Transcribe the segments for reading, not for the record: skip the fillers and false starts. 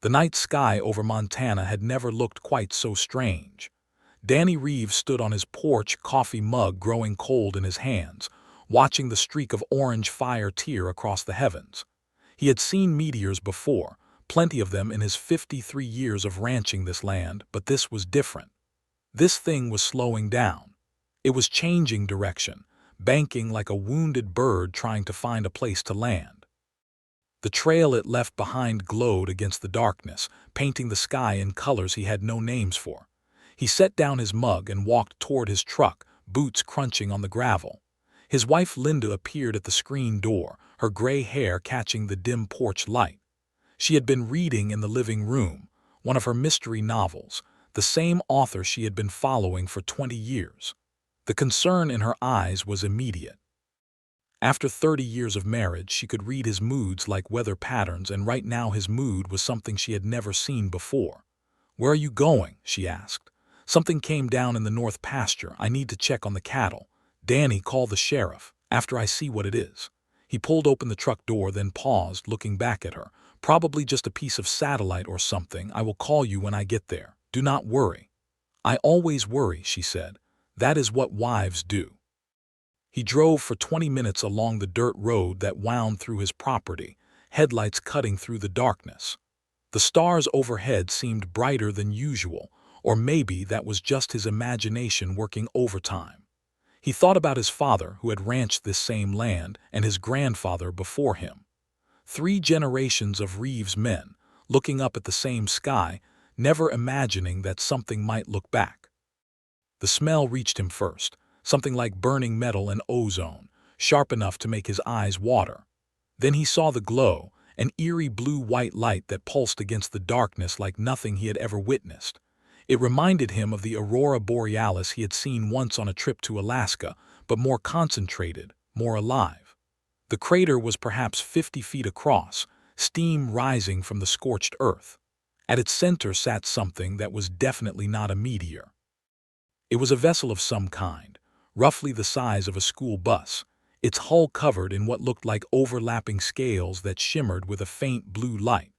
The night sky over Montana had never looked quite so strange. Danny Reeves stood on his porch, coffee mug growing cold in his hands, watching the streak of orange fire tear across the heavens. He had seen meteors before, plenty of them in his 53 years of ranching this land, but this was different. This thing was slowing down. It was changing direction, banking like a wounded bird trying to find a place to land. The trail it left behind glowed against the darkness, painting the sky in colors he had no names for. He set down his mug and walked toward his truck, boots crunching on the gravel. His wife Linda appeared at the screen door, her gray hair catching the dim porch light. She had been reading in the living room, one of her mystery novels, the same author she had been following for 20 years. The concern in her eyes was immediate. After 30 years of marriage, she could read his moods like weather patterns, and right now his mood was something she had never seen before. "Where are you going?" she asked. "Something came down in the north pasture. I need to check on the cattle. Danny, call the sheriff, after I see what it is." He pulled open the truck door, then paused, looking back at her. "Probably just a piece of satellite or something. I will call you when I get there. Do not worry." "I always worry," she said. "That is what wives do." He drove for 20 minutes along the dirt road that wound through his property, headlights cutting through the darkness. The stars overhead seemed brighter than usual, or maybe that was just his imagination working overtime. He thought about his father, who had ranched this same land, and his grandfather before him. 3 generations of Reeves men, looking up at the same sky, never imagining that something might look back. The smell reached him first, something like burning metal and ozone, sharp enough to make his eyes water. Then he saw the glow, an eerie blue-white light that pulsed against the darkness like nothing he had ever witnessed. It reminded him of the aurora borealis he had seen once on a trip to Alaska, but more concentrated, more alive. The crater was perhaps 50 feet across, steam rising from the scorched earth. At its center sat something that was definitely not a meteor. It was a vessel of some kind, roughly the size of a school bus, its hull covered in what looked like overlapping scales that shimmered with a faint blue light.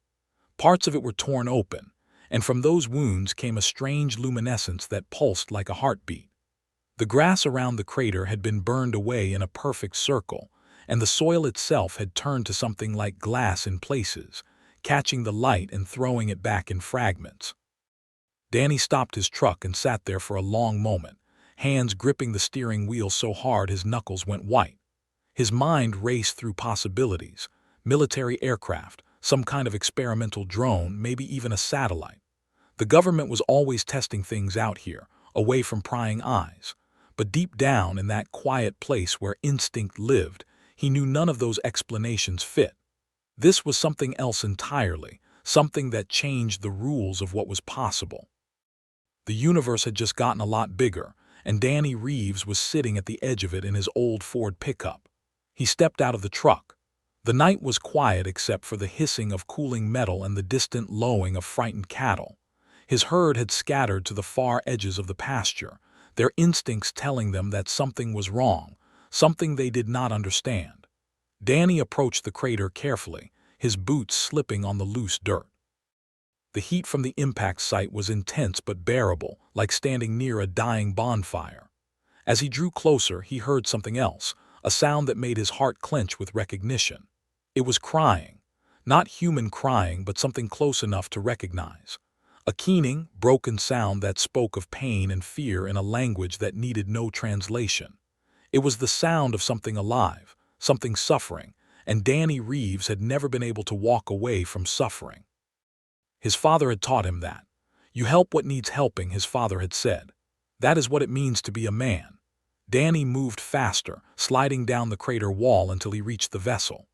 Parts of it were torn open, and from those wounds came a strange luminescence that pulsed like a heartbeat. The grass around the crater had been burned away in a perfect circle, and the soil itself had turned to something like glass in places, catching the light and throwing it back in fragments. Danny stopped his truck and sat there for a long moment, hands gripping the steering wheel so hard his knuckles went white. His mind raced through possibilities: military aircraft, some kind of experimental drone, maybe even a satellite. The government was always testing things out here, away from prying eyes. But deep down in that quiet place where instinct lived, he knew none of those explanations fit. This was something else entirely, something that changed the rules of what was possible. The universe had just gotten a lot bigger, and Danny Reeves was sitting at the edge of it in his old Ford pickup. He stepped out of the truck. The night was quiet except for the hissing of cooling metal and the distant lowing of frightened cattle. His herd had scattered to the far edges of the pasture, their instincts telling them that something was wrong, something they did not understand. Danny approached the crater carefully, his boots slipping on the loose dirt. The heat from the impact site was intense but bearable, like standing near a dying bonfire. As he drew closer, he heard something else, a sound that made his heart clench with recognition. It was crying. Not human crying, but something close enough to recognize. A keening, broken sound that spoke of pain and fear in a language that needed no translation. It was the sound of something alive, something suffering, and Danny Reeves had never been able to walk away from suffering. His father had taught him that. "You help what needs helping," his father had said. "That is what it means to be a man." Danny moved faster, sliding down the crater wall until he reached the vessel.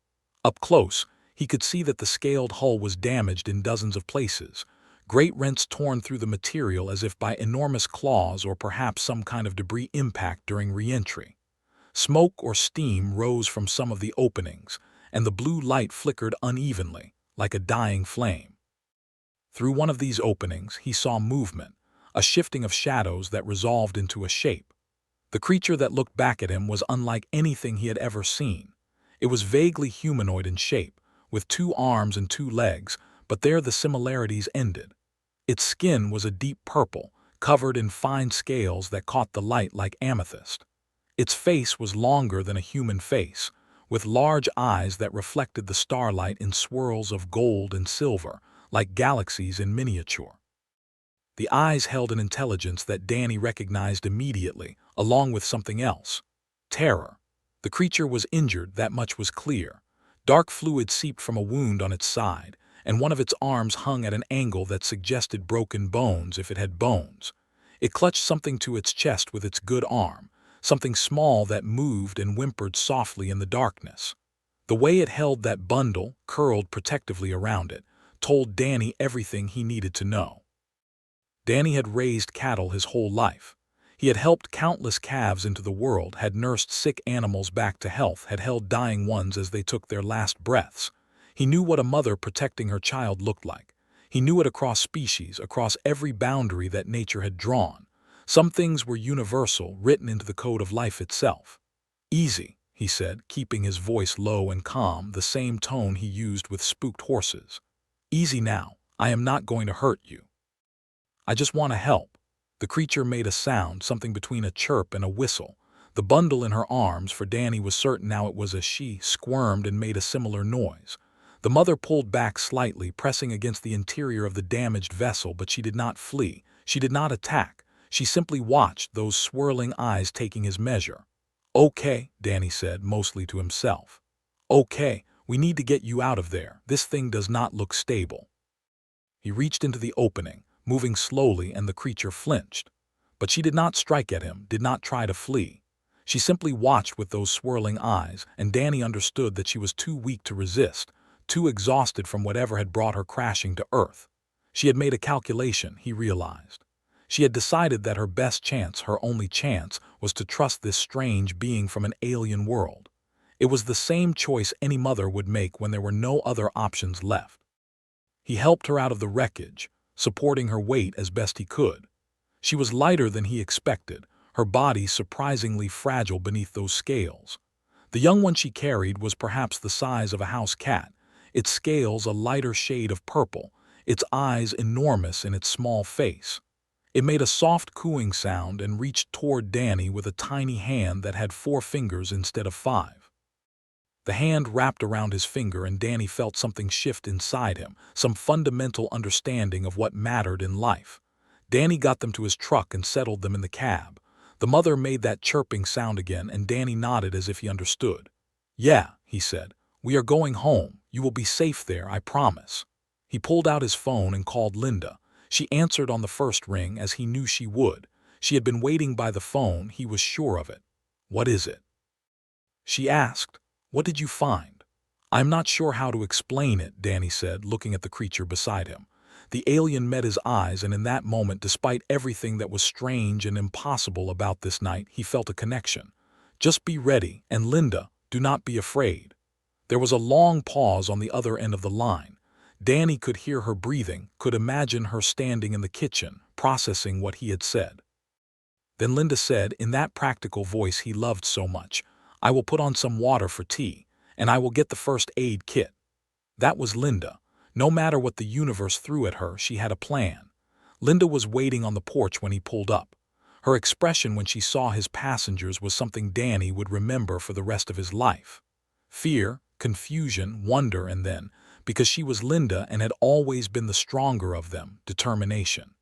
Up close, he could see that the scaled hull was damaged in dozens of places, great rents torn through the material as if by enormous claws or perhaps some kind of debris impact during re-entry. Smoke or steam rose from some of the openings, and the blue light flickered unevenly, like a dying flame. Through one of these openings, he saw movement, a shifting of shadows that resolved into a shape. The creature that looked back at him was unlike anything he had ever seen. It was vaguely humanoid in shape, with 2 arms and 2 legs, but there the similarities ended. Its skin was a deep purple, covered in fine scales that caught the light like amethyst. Its face was longer than a human face, with large eyes that reflected the starlight in swirls of gold and silver, like galaxies in miniature. The eyes held an intelligence that Danny recognized immediately, along with something else: terror. The creature was injured, that much was clear. Dark fluid seeped from a wound on its side, and one of its arms hung at an angle that suggested broken bones if it had bones. It clutched something to its chest with its good arm, something small that moved and whimpered softly in the darkness. The way it held that bundle, curled protectively around it, told Danny everything he needed to know. Danny had raised cattle his whole life. He had helped countless calves into the world, had nursed sick animals back to health, had held dying ones as they took their last breaths. He knew what a mother protecting her child looked like. He knew it across species, across every boundary that nature had drawn. Some things were universal, written into the code of life itself. "Easy," he said, keeping his voice low and calm, the same tone he used with spooked horses. "Easy now. I am not going to hurt you. I just want to help." The creature made a sound, something between a chirp and a whistle. The bundle in her arms, for Danny was certain now it was a she, squirmed and made a similar noise. The mother pulled back slightly, pressing against the interior of the damaged vessel, but she did not flee. She did not attack. She simply watched, those swirling eyes taking his measure. "Okay," Danny said, mostly to himself. "Okay, we need to get you out of there. This thing does not look stable." He reached into the opening, moving slowly, and the creature flinched. But she did not strike at him, did not try to flee. She simply watched with those swirling eyes, and Danny understood that she was too weak to resist, too exhausted from whatever had brought her crashing to earth. She had made a calculation, he realized. She had decided that her best chance, her only chance, was to trust this strange being from an alien world. It was the same choice any mother would make when there were no other options left. He helped her out of the wreckage, supporting her weight as best he could. She was lighter than he expected, her body surprisingly fragile beneath those scales. The young one she carried was perhaps the size of a house cat, its scales a lighter shade of purple, its eyes enormous in its small face. It made a soft cooing sound and reached toward Danny with a tiny hand that had 4 fingers instead of 5. The hand wrapped around his finger, and Danny felt something shift inside him, some fundamental understanding of what mattered in life. Danny got them to his truck and settled them in the cab. The mother made that chirping sound again, and Danny nodded as if he understood. "Yeah," he said, "we are going home. You will be safe there, I promise." He pulled out his phone and called Linda. She answered on the first ring, as he knew she would. She had been waiting by the phone, he was sure of it. "What is it?" she asked. "What did you find?" "I'm not sure how to explain it," Danny said, looking at the creature beside him. The alien met his eyes, and in that moment, despite everything that was strange and impossible about this night, he felt a connection. "Just be ready, and Linda, do not be afraid." There was a long pause on the other end of the line. Danny could hear her breathing, could imagine her standing in the kitchen, processing what he had said. Then Linda said, in that practical voice he loved so much, "I will put on some water for tea, and I will get the first aid kit." That was Linda. No matter what the universe threw at her, she had a plan. Linda was waiting on the porch when he pulled up. Her expression when she saw his passengers was something Danny would remember for the rest of his life. Fear, confusion, wonder, and then, because she was Linda and had always been the stronger of them, determination.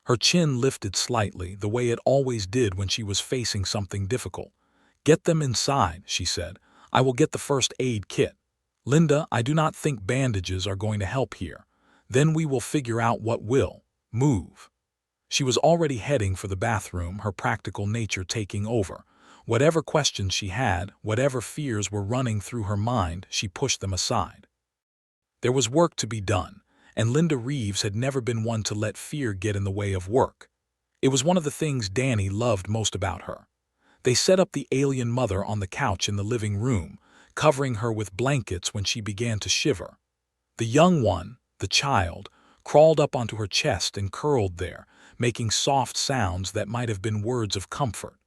Her chin lifted slightly, the way it always did when she was facing something difficult. "Get them inside," she said. "I will get the first aid kit. Linda, I do not think bandages are going to help here. Then we will figure out what will. Move." She was already heading for the bathroom, her practical nature taking over. Whatever questions she had, whatever fears were running through her mind, she pushed them aside. There was work to be done, and Linda Reeves had never been one to let fear get in the way of work. It was one of the things Danny loved most about her. They set up the alien mother on the couch in the living room, covering her with blankets when she began to shiver. The young one, the child, crawled up onto her chest and curled there, making soft sounds that might have been words of comfort.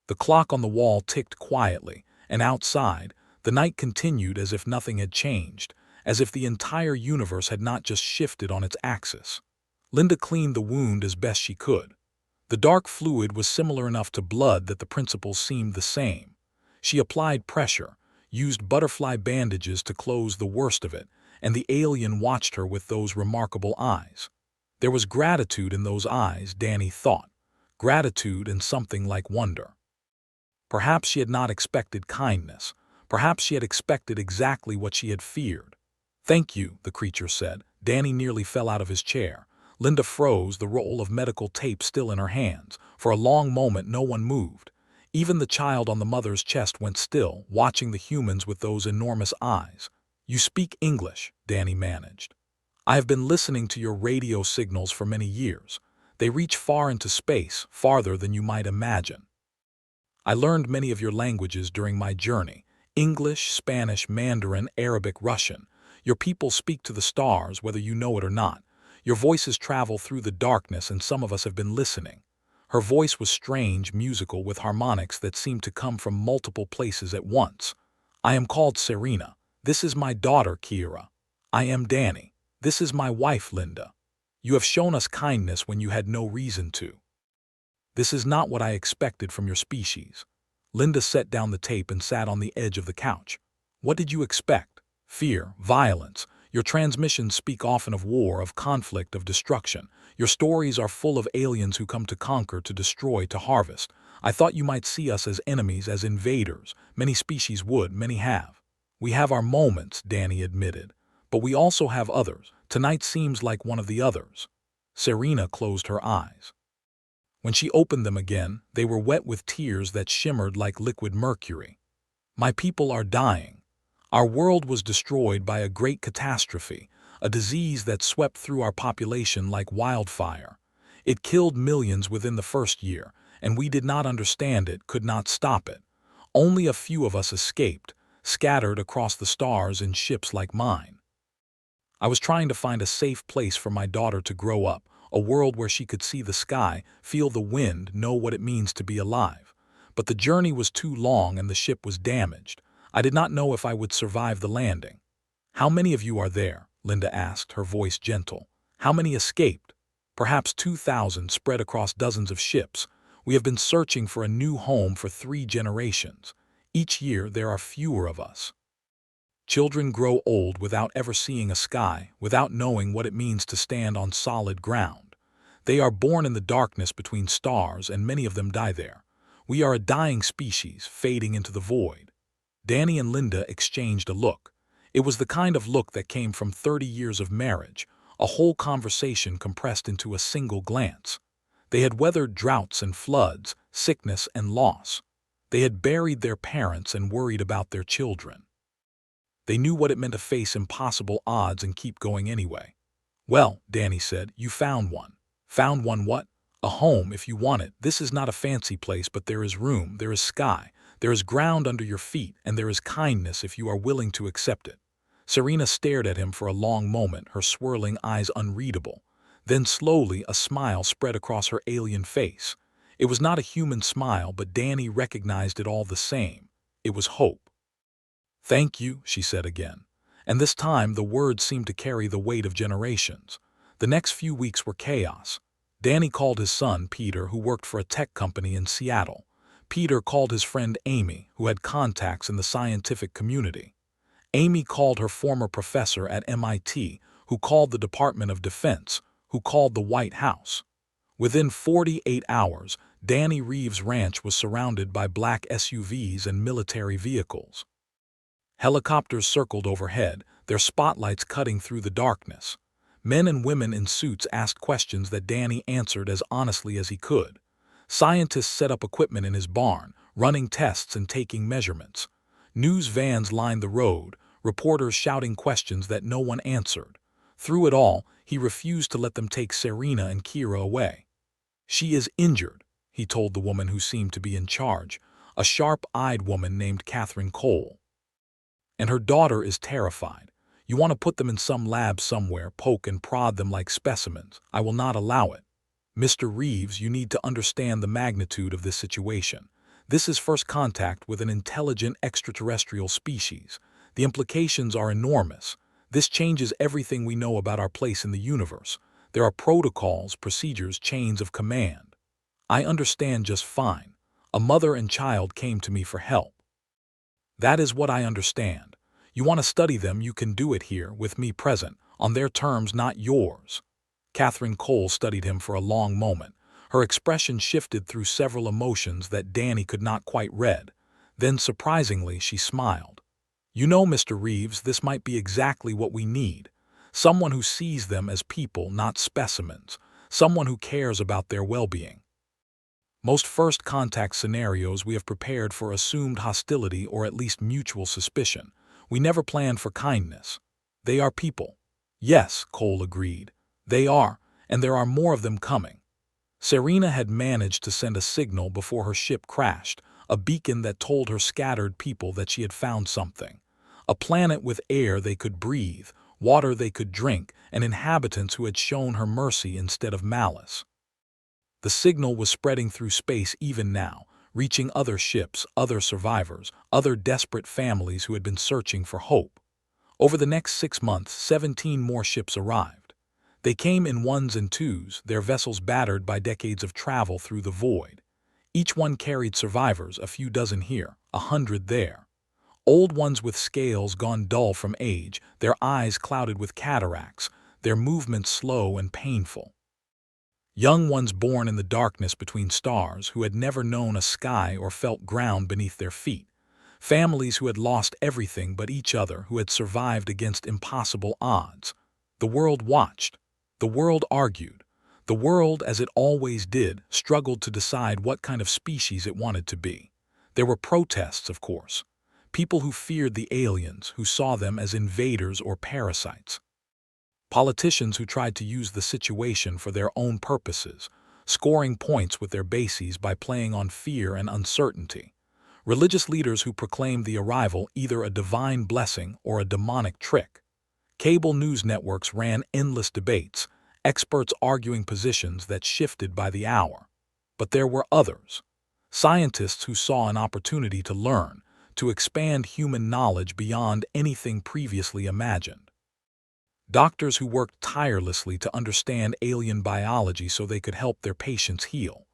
The clock on the wall ticked quietly, and outside, the night continued as if nothing had changed, as if the entire universe had not just shifted on its axis. Linda cleaned the wound as best she could. The dark fluid was similar enough to blood that the principles seemed the same. She applied pressure, used butterfly bandages to close the worst of it, and the alien watched her with those remarkable eyes. There was gratitude in those eyes, Danny thought. Gratitude and something like wonder. Perhaps she had not expected kindness. Perhaps she had expected exactly what she had feared. "Thank you," the creature said. Danny nearly fell out of his chair. Linda froze, the roll of medical tape still in her hands. For a long moment no one moved. Even the child on the mother's chest went still, watching the humans with those enormous eyes. "You speak English," Danny managed. "I have been listening to your radio signals for many years. They reach far into space, farther than you might imagine. I learned many of your languages during my journey: English, Spanish, Mandarin, Arabic, Russian. Your people speak to the stars, whether you know it or not. Your voices travel through the darkness, and some of us have been listening." Her voice was strange, musical, with harmonics that seemed to come from multiple places at once. "I am called Serena. This is my daughter, Kira. I am Danny. This is my wife, Linda. You have shown us kindness when you had no reason to. This is not what I expected from your species." Linda set down the tape and sat on the edge of the couch. "What did you expect? Fear, violence. Your transmissions speak often of war, of conflict, of destruction. Your stories are full of aliens who come to conquer, to destroy, to harvest. I thought you might see us as enemies, as invaders. Many species would, many have. We have our moments," Danny admitted. "But we also have others. Tonight seems like one of the others." Serena closed her eyes. When she opened them again, they were wet with tears that shimmered like liquid mercury. "My people are dying. Our world was destroyed by a great catastrophe, a disease that swept through our population like wildfire. It killed millions within the first year, and we did not understand it, could not stop it. Only a few of us escaped, scattered across the stars in ships like mine. I was trying to find a safe place for my daughter to grow up, a world where she could see the sky, feel the wind, know what it means to be alive. But the journey was too long and the ship was damaged. I did not know if I would survive the landing." "How many of you are there?" Linda asked, her voice gentle. "How many escaped?" "Perhaps 2,000, spread across dozens of ships. We have been searching for a new home for 3 generations. Each year there are fewer of us. Children grow old without ever seeing a sky, without knowing what it means to stand on solid ground. They are born in the darkness between stars, and many of them die there. We are a dying species, fading into the void." Danny and Linda exchanged a look. It was the kind of look that came from 30 years of marriage, a whole conversation compressed into a single glance. They had weathered droughts and floods, sickness and loss. They had buried their parents and worried about their children. They knew what it meant to face impossible odds and keep going anyway. "Well," Danny said, "you found one." "Found one what?" "A home, if you want it. This is not a fancy place, but there is room, there is sky. There is ground under your feet, and there is kindness if you are willing to accept it." Serena stared at him for a long moment, her swirling eyes unreadable. Then slowly a smile spread across her alien face. It was not a human smile, but Danny recognized it all the same. It was hope. "Thank you," she said again. And this time the words seemed to carry the weight of generations. The next few weeks were chaos. Danny called his son, Peter, who worked for a tech company in Seattle. Peter called his friend Amy, who had contacts in the scientific community. Amy called her former professor at MIT, who called the Department of Defense, who called the White House. Within 48 hours, Danny Reeves' ranch was surrounded by black SUVs and military vehicles. Helicopters circled overhead, their spotlights cutting through the darkness. Men and women in suits asked questions that Danny answered as honestly as he could. Scientists set up equipment in his barn, running tests and taking measurements. News vans lined the road, reporters shouting questions that no one answered. Through it all, he refused to let them take Serena and Kira away. "She is injured," he told the woman who seemed to be in charge, a sharp-eyed woman named Catherine Cole. "And her daughter is terrified. You want to put them in some lab somewhere, poke and prod them like specimens. I will not allow it. Mr. Reeves, you need to understand the magnitude of this situation. This is first contact with an intelligent extraterrestrial species. The implications are enormous. This changes everything we know about our place in the universe. There are protocols, procedures, chains of command. I understand just fine. A mother and child came to me for help. That is what I understand. You want to study them, you can do it here, with me present, on their terms, not yours. Catherine Cole studied him for a long moment. Her expression shifted through several emotions that Danny could not quite read. Then, surprisingly, she smiled. You know, Mr. Reeves, this might be exactly what we need. Someone who sees them as people, not specimens. Someone who cares about their well-being. Most first contact scenarios we have prepared for assumed hostility or at least mutual suspicion. We never planned for kindness. They are people. Yes, Cole agreed. They are, and there are more of them coming. Serena had managed to send a signal before her ship crashed, a beacon that told her scattered people that she had found something. A planet with air they could breathe, water they could drink, and inhabitants who had shown her mercy instead of malice. The signal was spreading through space even now, reaching other ships, other survivors, other desperate families who had been searching for hope. Over the next 6 months, 17 more ships arrived. They came in ones and twos, their vessels battered by decades of travel through the void. Each one carried survivors, a few dozen here, 100 there. Old ones with scales gone dull from age, their eyes clouded with cataracts, their movements slow and painful. Young ones born in the darkness between stars who had never known a sky or felt ground beneath their feet. Families who had lost everything but each other, who had survived against impossible odds. The world watched. The world argued. The world, as it always did, struggled to decide what kind of species it wanted to be. There were protests, of course. People who feared the aliens, who saw them as invaders or parasites. Politicians who tried to use the situation for their own purposes, scoring points with their bases by playing on fear and uncertainty. Religious leaders who proclaimed the arrival either a divine blessing or a demonic trick. Cable news networks ran endless debates, experts arguing positions that shifted by the hour. But there were others. Scientists who saw an opportunity to learn, to expand human knowledge beyond anything previously imagined. Doctors who worked tirelessly to understand alien biology so they could help their patients heal.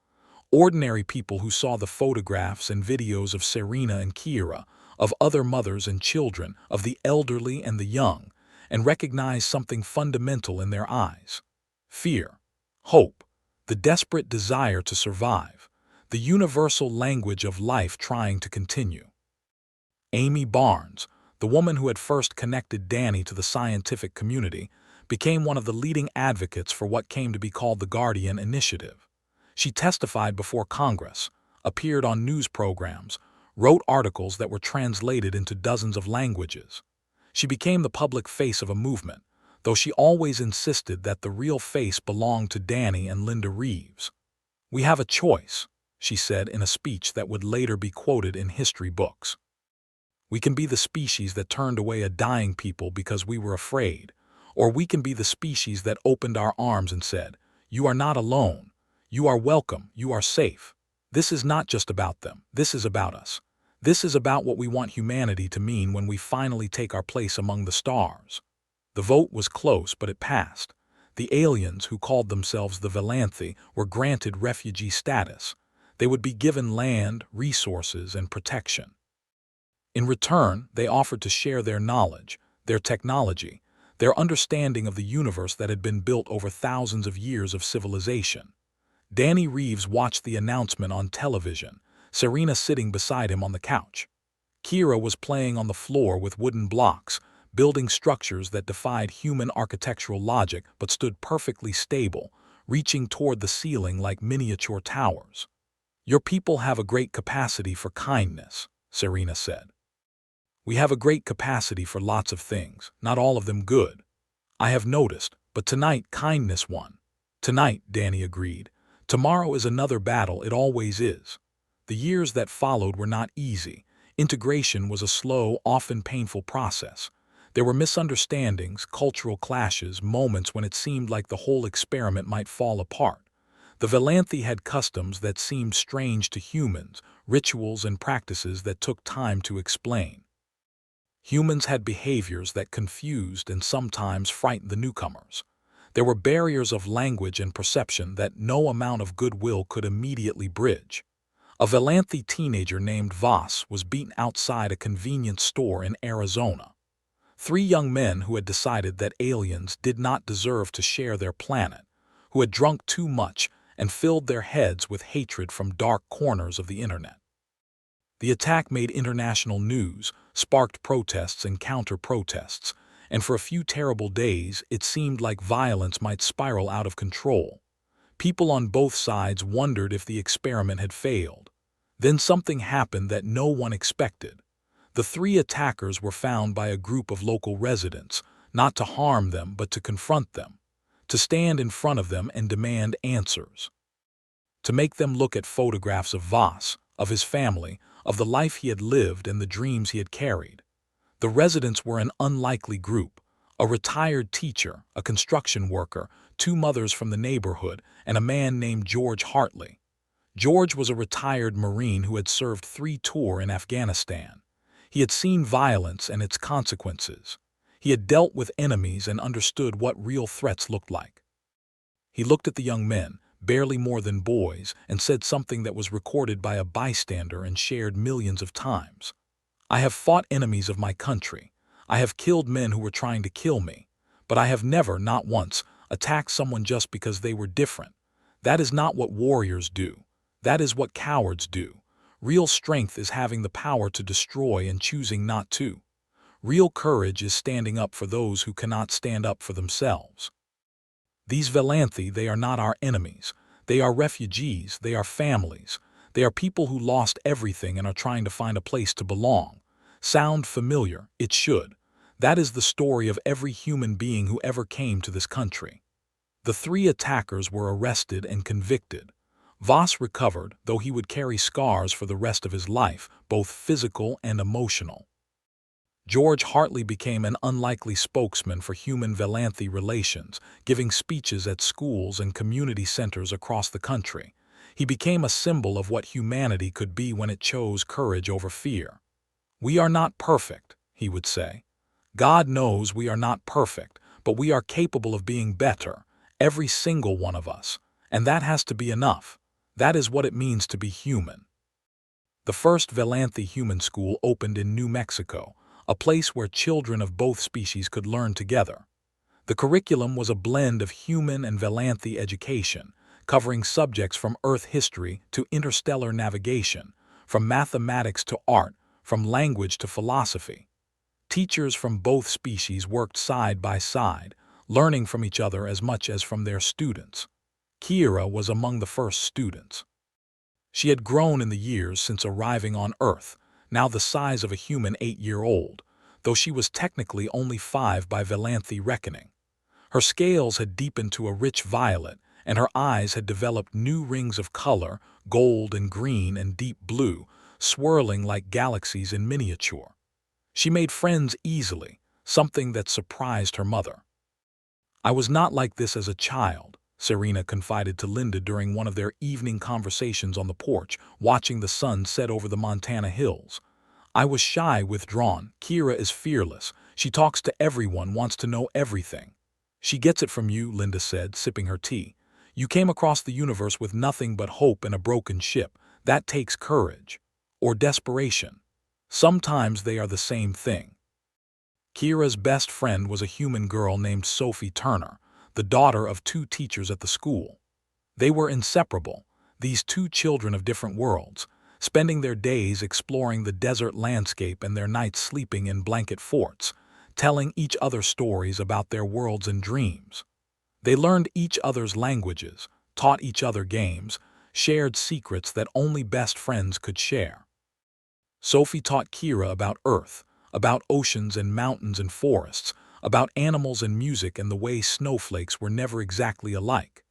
Ordinary people who saw the photographs and videos of Serena and Kira, of other mothers and children, of the elderly and the young, and recognized something fundamental in their eyes. Fear, hope, the desperate desire to survive, the universal language of life trying to continue. Amy Barnes, the woman who had first connected Danny to the scientific community, became one of the leading advocates for what came to be called the Guardian Initiative. She testified before Congress, appeared on news programs, wrote articles that were translated into dozens of languages. She became the public face of a movement, though she always insisted that the real face belonged to Danny and Linda Reeves. "We have a choice," she said in a speech that would later be quoted in history books. "We can be the species that turned away a dying people because we were afraid, or we can be the species that opened our arms and said, 'You are not alone. You are welcome. You are safe.' This is not just about them. This is about us. This is about what we want humanity to mean when we finally take our place among the stars." The vote was close, but it passed. The aliens, who called themselves the Velanthi, were granted refugee status. They would be given land, resources, and protection. In return, they offered to share their knowledge, their technology, their understanding of the universe that had been built over thousands of years of civilization. Danny Reeves watched the announcement on television, Serena sitting beside him on the couch. Kira was playing on the floor with wooden blocks, building structures that defied human architectural logic but stood perfectly stable, reaching toward the ceiling like miniature towers. "Your people have a great capacity for kindness," Serena said. "We have a great capacity for lots of things, not all of them good. I have noticed, but tonight kindness won." "Tonight," Danny agreed. "Tomorrow is another battle, it always is." The years that followed were not easy. Integration was a slow, often painful process. There were misunderstandings, cultural clashes, moments when it seemed like the whole experiment might fall apart. The Velanthi had customs that seemed strange to humans, rituals and practices that took time to explain. Humans had behaviors that confused and sometimes frightened the newcomers. There were barriers of language and perception that no amount of goodwill could immediately bridge. A Velanthi teenager named Voss was beaten outside a convenience store in Arizona. Three young men who had decided that aliens did not deserve to share their planet, who had drunk too much and filled their heads with hatred from dark corners of the internet. The attack made international news, sparked protests and counter-protests, and for a few terrible days it seemed like violence might spiral out of control. People on both sides wondered if the experiment had failed. Then something happened that no one expected. The three attackers were found by a group of local residents, not to harm them but to confront them, to stand in front of them and demand answers, to make them look at photographs of Voss, of his family, of the life he had lived and the dreams he had carried. The residents were an unlikely group: a retired teacher, a construction worker, two mothers from the neighborhood, and a man named George Hartley. George was a retired Marine who had served 3 tours in Afghanistan. He had seen violence and its consequences. He had dealt with enemies and understood what real threats looked like. He looked at the young men, barely more than boys, and said something that was recorded by a bystander and shared millions of times. "I have fought enemies of my country. I have killed men who were trying to kill me. But I have never, not once, attacked someone just because they were different. That is not what warriors do. That is what cowards do. Real strength is having the power to destroy and choosing not to. Real courage is standing up for those who cannot stand up for themselves. These Velanthi, they are not our enemies. They are refugees, they are families. They are people who lost everything and are trying to find a place to belong. Sound familiar? It should. That is the story of every human being who ever came to this country." The 3 attackers were arrested and convicted. Voss recovered, though he would carry scars for the rest of his life, both physical and emotional. George Hartley became an unlikely spokesman for human Velanthi relations, giving speeches at schools and community centers across the country. He became a symbol of what humanity could be when it chose courage over fear. "We are not perfect," he would say. "God knows we are not perfect, but we are capable of being better, every single one of us, and that has to be enough. That is what it means to be human." The first Velanthi human school opened in New Mexico, a place where children of both species could learn together. The curriculum was a blend of human and Velanthi education, covering subjects from Earth history to interstellar navigation, from mathematics to art, from language to philosophy. Teachers from both species worked side by side, learning from each other as much as from their students. Kira was among the first students. She had grown in the years since arriving on Earth, now the size of a human 8-year-old, though she was technically only 5 by Velanthi reckoning. Her scales had deepened to a rich violet, and her eyes had developed new rings of color, gold and green and deep blue, swirling like galaxies in miniature. She made friends easily, something that surprised her mother. "I was not like this as a child," Serena confided to Linda during one of their evening conversations on the porch, watching the sun set over the Montana hills. "I was shy, withdrawn. Kira is fearless. She talks to everyone, wants to know everything." "She gets it from you," Linda said, sipping her tea. "You came across the universe with nothing but hope and a broken ship. That takes courage. Or desperation. Sometimes they are the same thing." Kira's best friend was a human girl named Sophie Turner, the daughter of 2 teachers at the school. They were inseparable, these 2 children of different worlds, spending their days exploring the desert landscape and their nights sleeping in blanket forts, telling each other stories about their worlds and dreams. They learned each other's languages, taught each other games, shared secrets that only best friends could share. Sophie taught Kira about Earth, about oceans and mountains and forests, about animals and music and the way snowflakes were never exactly alike.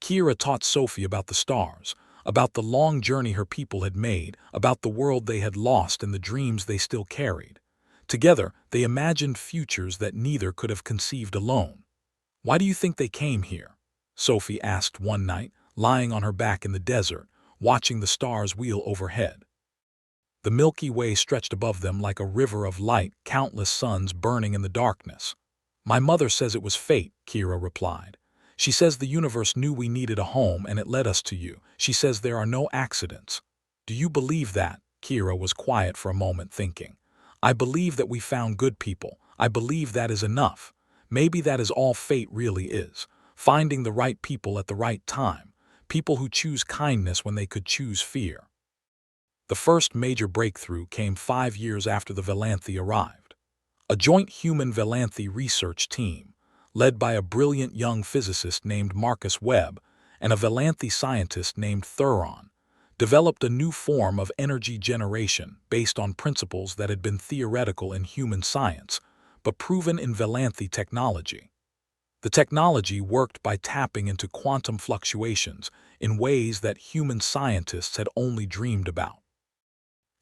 Kira taught Sophie about the stars, about the long journey her people had made, about the world they had lost and the dreams they still carried. Together, they imagined futures that neither could have conceived alone. "Why do you think they came here?" Sophie asked one night, lying on her back in the desert, watching the stars wheel overhead. The Milky Way stretched above them like a river of light, countless suns burning in the darkness. My mother says it was fate, Kira replied. She says the universe knew we needed a home and it led us to you. She says there are no accidents. Do you believe that? Kira was quiet for a moment, thinking. I believe that we found good people. I believe that is enough. Maybe that is all fate really is. Finding the right people at the right time. People who choose kindness when they could choose fear. The first major breakthrough came 5 years after the Velanthi arrived. A joint human-Velanthi research team, led by a brilliant young physicist named Marcus Webb and a Velanthi scientist named Thuron, developed a new form of energy generation based on principles that had been theoretical in human science, but proven in Velanthi technology. The technology worked by tapping into quantum fluctuations in ways that human scientists had only dreamed about.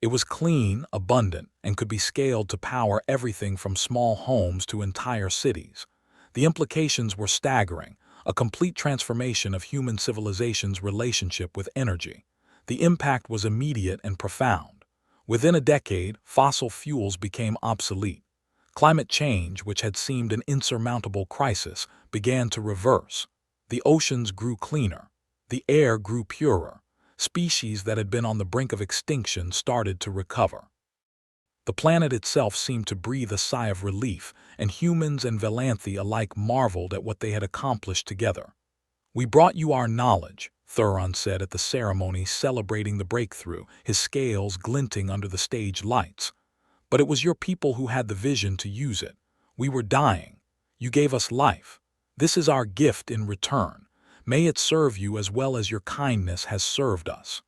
It was clean, abundant, and could be scaled to power everything from small homes to entire cities. The implications were staggering, a complete transformation of human civilization's relationship with energy. The impact was immediate and profound. Within a decade, fossil fuels became obsolete. Climate change, which had seemed an insurmountable crisis, began to reverse. The oceans grew cleaner. The air grew purer. Species that had been on the brink of extinction started to recover. The planet itself seemed to breathe a sigh of relief, and humans and Velanthi alike marveled at what they had accomplished together. We brought you our knowledge, Thuron said at the ceremony celebrating the breakthrough, his scales glinting under the stage lights. But it was your people who had the vision to use it. We were dying. You gave us life. This is our gift in return. May it serve you as well as your kindness has served us.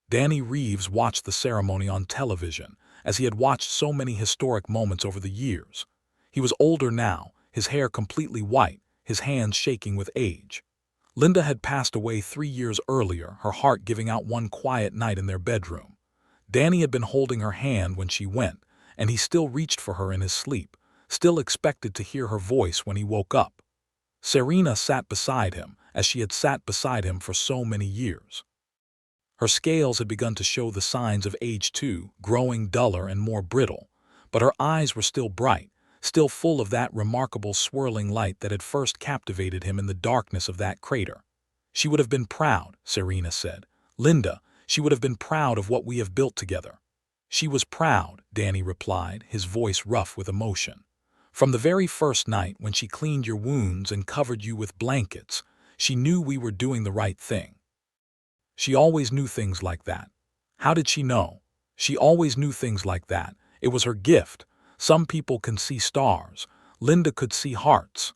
Danny Reeves watched the ceremony on television, as he had watched so many historic moments over the years. He was older now, his hair completely white, his hands shaking with age. Linda had passed away 3 years earlier, her heart giving out one quiet night in their bedroom. Danny had been holding her hand when she went, and he still reached for her in his sleep, still expected to hear her voice when he woke up. Serena sat beside him, as she had sat beside him for so many years. Her scales had begun to show the signs of age too, growing duller and more brittle, but her eyes were still bright, still full of that remarkable swirling light that had first captivated him in the darkness of that crater. She would have been proud, Serena said. Linda, she would have been proud of what we have built together. She was proud, Danny replied, his voice rough with emotion. From the very first night when she cleaned your wounds and covered you with blankets, she knew we were doing the right thing. She always knew things like that. How did she know? She always knew things like that. It was her gift. Some people can see stars. Linda could see hearts.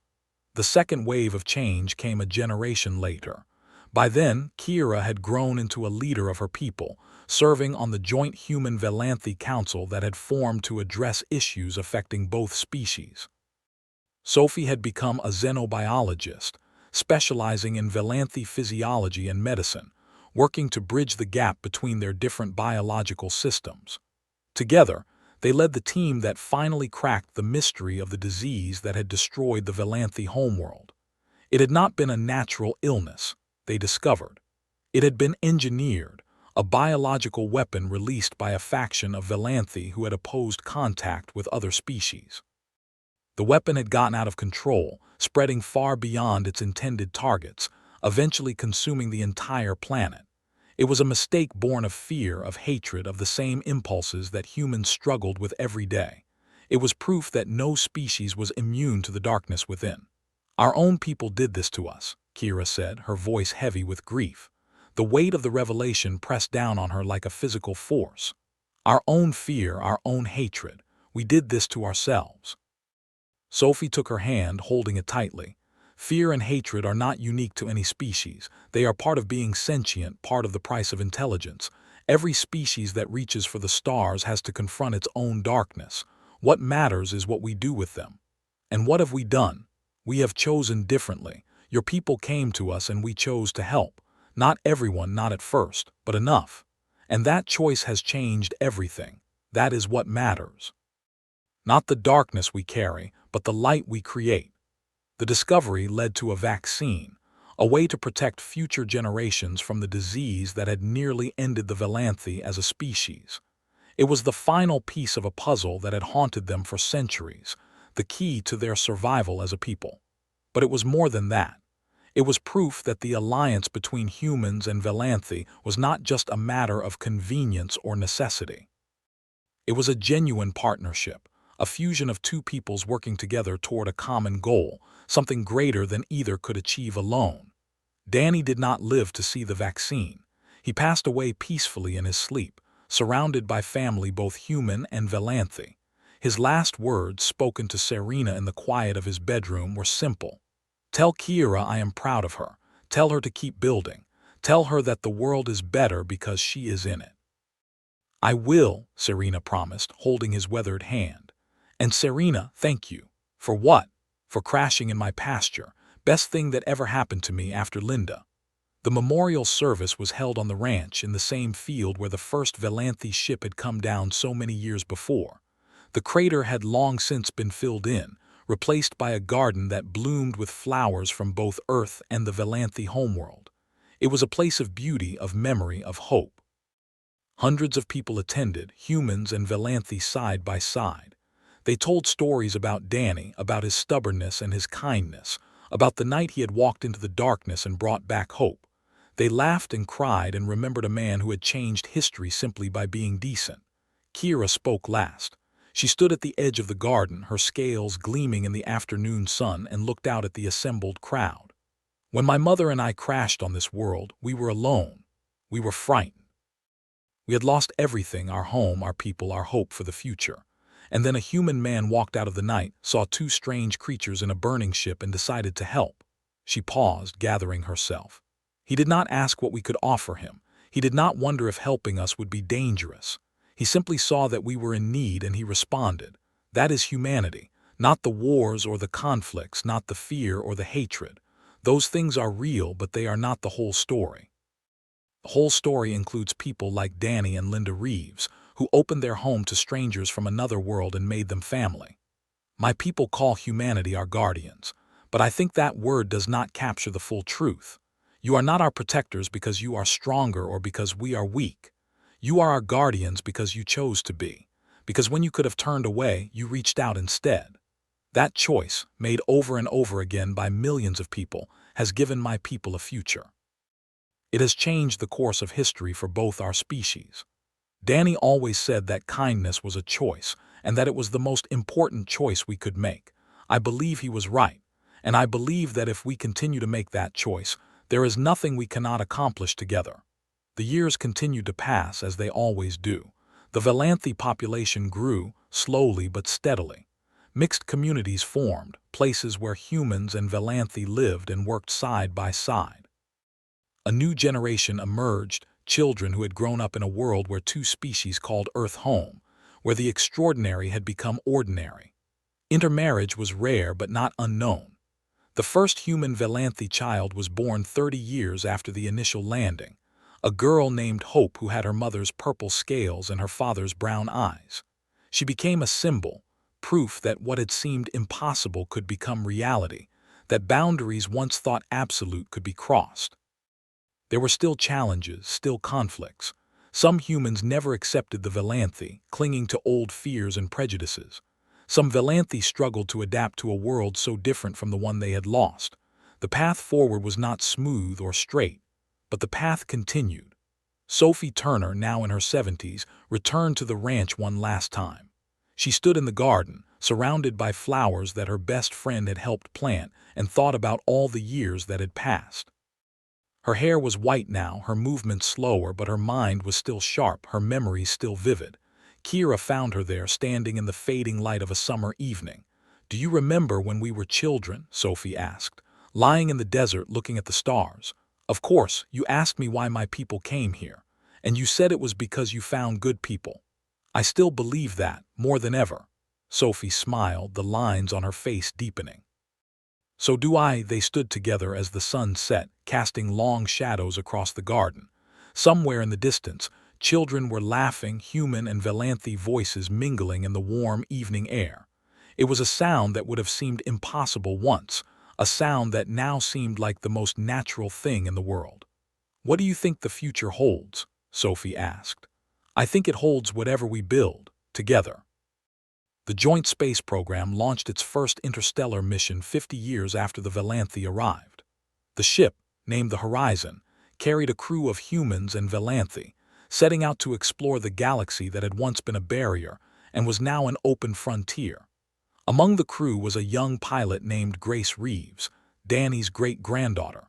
The second wave of change came a generation later. By then, Kira had grown into a leader of her people, serving on the joint Human-Velanthi Council that had formed to address issues affecting both species. Sophie had become a xenobiologist, specializing in Velanthi physiology and medicine, working to bridge the gap between their different biological systems. Together, they led the team that finally cracked the mystery of the disease that had destroyed the Velanthi homeworld. It had not been a natural illness, they discovered. It had been engineered, a biological weapon released by a faction of Velanthi who had opposed contact with other species. The weapon had gotten out of control, spreading far beyond its intended targets, eventually consuming the entire planet. It was a mistake born of fear, of hatred, of the same impulses that humans struggled with every day. It was proof that no species was immune to the darkness within. Our own people did this to us, Kira said, her voice heavy with grief. The weight of the revelation pressed down on her like a physical force. Our own fear, our own hatred. We did this to ourselves. Sophie took her hand, holding it tightly. Fear and hatred are not unique to any species. They are part of being sentient, part of the price of intelligence. Every species that reaches for the stars has to confront its own darkness. What matters is what we do with them. And what have we done? We have chosen differently. Your people came to us and we chose to help. Not everyone, not at first, but enough. And that choice has changed everything. That is what matters. Not the darkness we carry, but the light we create. The discovery led to a vaccine, a way to protect future generations from the disease that had nearly ended the Velanthi as a species. It was the final piece of a puzzle that had haunted them for centuries, the key to their survival as a people. But it was more than that. It was proof that the alliance between humans and Velanthi was not just a matter of convenience or necessity. It was a genuine partnership, a fusion of two peoples working together toward a common goal, something greater than either could achieve alone. Danny did not live to see the vaccine. He passed away peacefully in his sleep, surrounded by family both human and Velanthi. His last words, spoken to Serena in the quiet of his bedroom, were simple. "Tell Kira I am proud of her. Tell her to keep building. Tell her that the world is better because she is in it." "I will," Serena promised, holding his weathered hand. "And Serena, thank you." "For what?" "For crashing in my pasture. Best thing that ever happened to me after Linda." The memorial service was held on the ranch in the same field where the first Velanthi ship had come down so many years before. The crater had long since been filled in, replaced by a garden that bloomed with flowers from both Earth and the Velanthi homeworld. It was a place of beauty, of memory, of hope. Hundreds of people attended, humans and Velanthi side by side. They told stories about Danny, about his stubbornness and his kindness, about the night he had walked into the darkness and brought back hope. They laughed and cried and remembered a man who had changed history simply by being decent. Kira spoke last. She stood at the edge of the garden, her scales gleaming in the afternoon sun, and looked out at the assembled crowd. "When my mother and I crashed on this world, we were alone. We were frightened. We had lost everything, our home, our people, our hope for the future. And then a human man walked out of the night, saw two strange creatures in a burning ship, and decided to help." She paused, gathering herself. "He did not ask what we could offer him. He did not wonder if helping us would be dangerous. He simply saw that we were in need and he responded. That is humanity, not the wars or the conflicts, not the fear or the hatred. Those things are real, but they are not the whole story. The whole story includes people like Danny and Linda Reeves, who opened their home to strangers from another world and made them family. My people call humanity our guardians, but I think that word does not capture the full truth. You are not our protectors because you are stronger or because we are weak. You are our guardians because you chose to be, because when you could have turned away, you reached out instead. That choice, made over and over again by millions of people, has given my people a future. It has changed the course of history for both our species. Danny always said that kindness was a choice, and that it was the most important choice we could make. I believe he was right, and I believe that if we continue to make that choice, there is nothing we cannot accomplish together. The years continued to pass, as they always do. The Velanthi population grew, slowly but steadily. Mixed communities formed, places where humans and Velanthi lived and worked side by side. A new generation emerged, children who had grown up in a world where two species called Earth home, where the extraordinary had become ordinary. Intermarriage was rare but not unknown. The first human Velanthi child was born 30 years after the initial landing, a girl named Hope who had her mother's purple scales and her father's brown eyes. She became a symbol, proof that what had seemed impossible could become reality, that boundaries once thought absolute could be crossed. There were still challenges, still conflicts. Some humans never accepted the Velanthi, clinging to old fears and prejudices. Some Velanthi struggled to adapt to a world so different from the one they had lost. The path forward was not smooth or straight, but the path continued. Sophie Turner, now in her 70s, returned to the ranch one last time. She stood in the garden, surrounded by flowers that her best friend had helped plant, and thought about all the years that had passed. Her hair was white now, her movements slower, but her mind was still sharp, her memories still vivid. Kira found her there, standing in the fading light of a summer evening. "Do you remember when we were children?" Sophie asked, "lying in the desert looking at the stars. Of course, you asked me why my people came here, and you said it was because you found good people. I still believe that, more than ever." Sophie smiled, the lines on her face deepening. "So do I." They stood together as the sun set, casting long shadows across the garden. Somewhere in the distance, children were laughing, human and Velanthi voices mingling in the warm evening air. It was a sound that would have seemed impossible once, a sound that now seemed like the most natural thing in the world. "What do you think the future holds?" Sophie asked. I think it holds whatever we build, together. The Joint Space Program launched its first interstellar mission 50 years after the Velanthi arrived. The ship, named the Horizon, carried a crew of humans and Velanthi, setting out to explore the galaxy that had once been a barrier and was now an open frontier. Among the crew was a young pilot named Grace Reeves, Danny's great-granddaughter.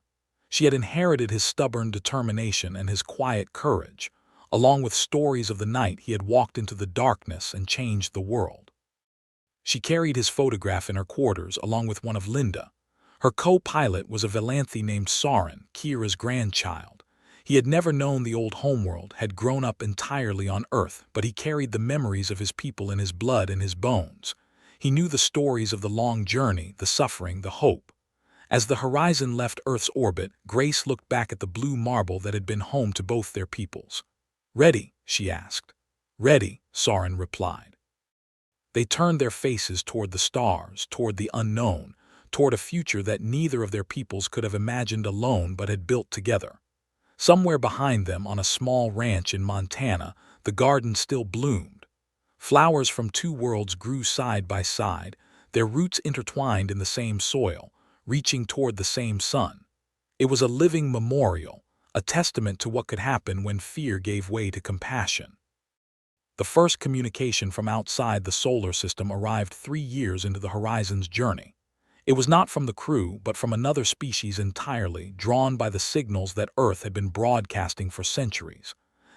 She had inherited his stubborn determination and his quiet courage, along with stories of the night he had walked into the darkness and changed the world. She carried his photograph in her quarters along with one of Linda. Her co-pilot was a Velanthi named Soren, Kira's grandchild. He had never known the old homeworld, had grown up entirely on Earth, but he carried the memories of his people in his blood and his bones. He knew the stories of the long journey, the suffering, the hope. As the Horizon left Earth's orbit, Grace looked back at the blue marble that had been home to both their peoples. "Ready?" she asked. "Ready," Soren replied. They turned their faces toward the stars, toward the unknown, toward a future that neither of their peoples could have imagined alone but had built together. Somewhere behind them, on a small ranch in Montana, the garden still bloomed. Flowers from two worlds grew side by side, their roots intertwined in the same soil, reaching toward the same sun. It was a living memorial, a testament to what could happen when fear gave way to compassion. The first communication from outside the solar system arrived 3 years into the Horizon's journey. It was not from the crew, but from another species entirely, drawn by the signals that Earth had been broadcasting for centuries.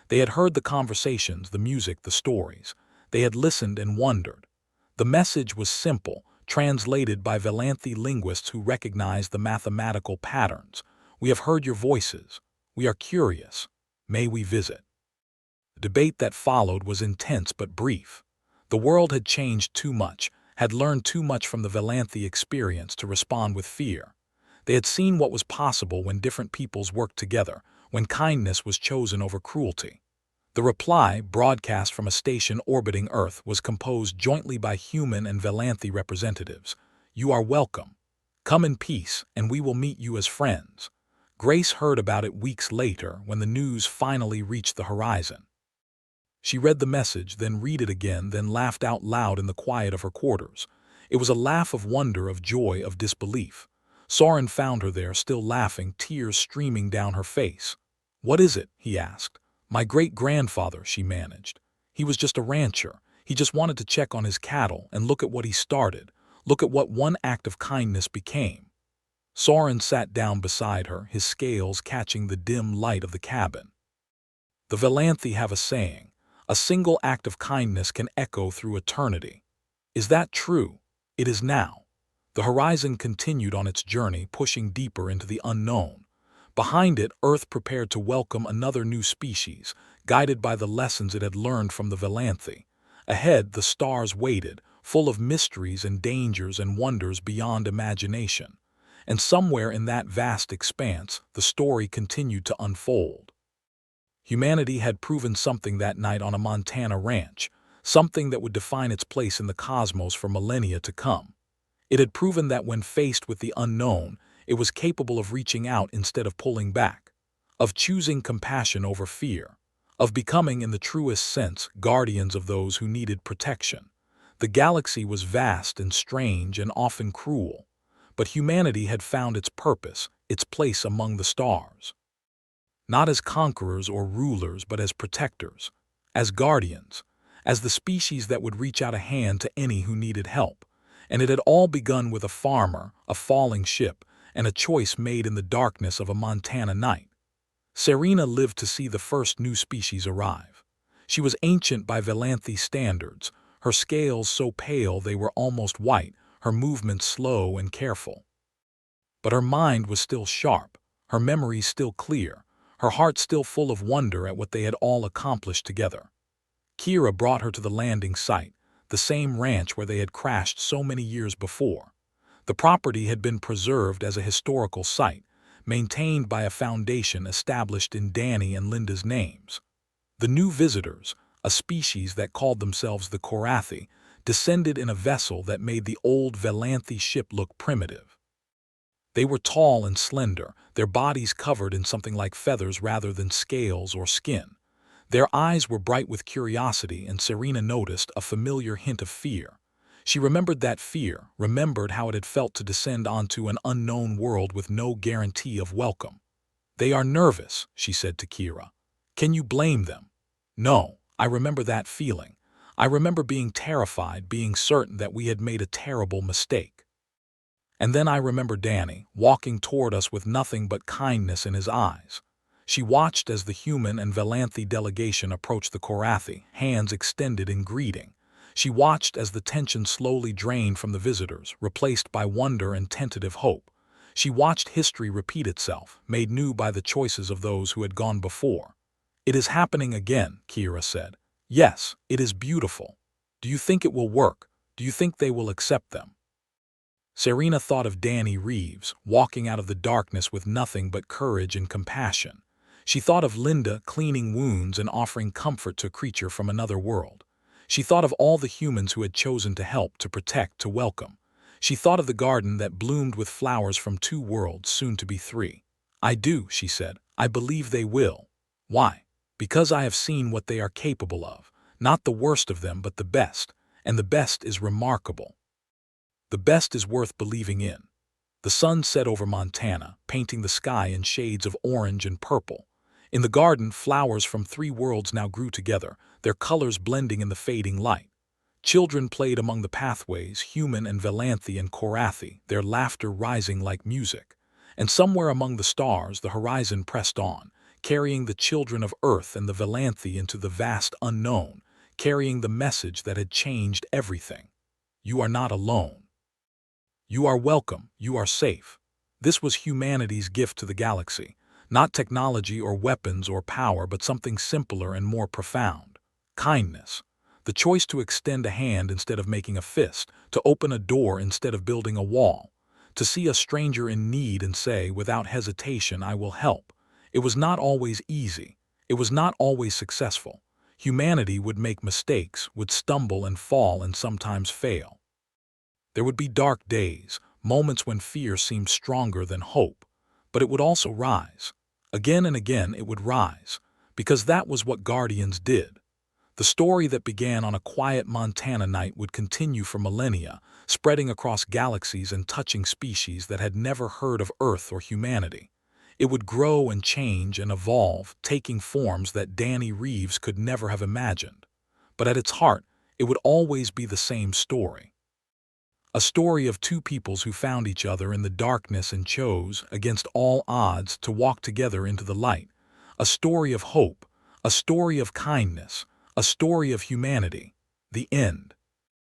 They had heard the conversations, the music, the stories. They had listened and wondered. The message was simple, translated by Velanthi linguists who recognized the mathematical patterns. "We have heard your voices. We are curious. May we visit?" The debate that followed was intense but brief. The world had changed too much, had learned too much from the Velanthi experience to respond with fear. They had seen what was possible when different peoples worked together, when kindness was chosen over cruelty. The reply, broadcast from a station orbiting Earth, was composed jointly by human and Velanthi representatives. "You are welcome. Come in peace, and we will meet you as friends." Grace heard about it weeks later when the news finally reached the Horizon. She read the message, then read it again, then laughed out loud in the quiet of her quarters. It was a laugh of wonder, of joy, of disbelief. Soren found her there, still laughing, tears streaming down her face. "What is it?" he asked. "My great-grandfather," she managed. "He was just a rancher. He just wanted to check on his cattle, and look at what he started. Look at what one act of kindness became." Soren sat down beside her, his scales catching the dim light of the cabin. The Velanthi have a saying, "A single act of kindness can echo through eternity." Is that true? It is now. The Horizon continued on its journey, pushing deeper into the unknown. Behind it, Earth prepared to welcome another new species, guided by the lessons it had learned from the Velanthi. Ahead, the stars waited, full of mysteries and dangers and wonders beyond imagination. And somewhere in that vast expanse, the story continued to unfold. Humanity had proven something that night on a Montana ranch, something that would define its place in the cosmos for millennia to come. It had proven that when faced with the unknown, it was capable of reaching out instead of pulling back, of choosing compassion over fear, of becoming, in the truest sense, guardians of those who needed protection. The galaxy was vast and strange and often cruel, but humanity had found its purpose, its place among the stars. Not as conquerors or rulers, but as protectors, as guardians, as the species that would reach out a hand to any who needed help. And it had all begun with a farmer, a falling ship, and a choice made in the darkness of a Montana night. Serena lived to see the first new species arrive. She was ancient by Velanthi standards, her scales so pale they were almost white, her movements slow and careful. But her mind was still sharp, her memories still clear, her heart still full of wonder at what they had all accomplished together. Kira brought her to the landing site, the same ranch where they had crashed so many years before. The property had been preserved as a historical site, maintained by a foundation established in Danny and Linda's names. The new visitors, a species that called themselves the Korathi, descended in a vessel that made the old Velanthi ship look primitive. They were tall and slender, their bodies covered in something like feathers rather than scales or skin. Their eyes were bright with curiosity, and Serena noticed a familiar hint of fear. She remembered that fear, remembered how it had felt to descend onto an unknown world with no guarantee of welcome. "They are nervous," she said to Kira. "Can you blame them?" "No, I remember that feeling. I remember being terrified, being certain that we had made a terrible mistake. And then I remember Danny, walking toward us with nothing but kindness in his eyes." She watched as the human and Valanthi delegation approached the Korathi, hands extended in greeting. She watched as the tension slowly drained from the visitors, replaced by wonder and tentative hope. She watched history repeat itself, made new by the choices of those who had gone before. "It is happening again," Kira said. "Yes, it is beautiful. Do you think it will work? Do you think they will accept them?" Serena thought of Danny Reeves, walking out of the darkness with nothing but courage and compassion. She thought of Linda cleaning wounds and offering comfort to a creature from another world. She thought of all the humans who had chosen to help, to protect, to welcome. She thought of the garden that bloomed with flowers from 2 worlds, soon to be 3. "I do," she said. "I believe they will." "Why?" "Because I have seen what they are capable of. Not the worst of them, but the best. And the best is remarkable. The best is worth believing in." The sun set over Montana, painting the sky in shades of orange and purple. In the garden, flowers from 3 worlds now grew together, their colors blending in the fading light. Children played among the pathways, human and Valanthi and Korathi, their laughter rising like music. And somewhere among the stars, the horizon pressed on, carrying the children of Earth and the Valanthi into the vast unknown, carrying the message that had changed everything. You are not alone. You are welcome, you are safe. This was humanity's gift to the galaxy. Not technology or weapons or power, but something simpler and more profound. Kindness. The choice to extend a hand instead of making a fist, to open a door instead of building a wall, to see a stranger in need and say, without hesitation, "I will help." It was not always easy. It was not always successful. Humanity would make mistakes, would stumble and fall and sometimes fail. There would be dark days, moments when fear seemed stronger than hope, but it would also rise. Again and again it would rise, because that was what Guardians did. The story that began on a quiet Montana night would continue for millennia, spreading across galaxies and touching species that had never heard of Earth or humanity. It would grow and change and evolve, taking forms that Danny Reeves could never have imagined. But at its heart, it would always be the same story. A story of 2 peoples who found each other in the darkness and chose, against all odds, to walk together into the light. A story of hope, a story of kindness, a story of humanity. The end.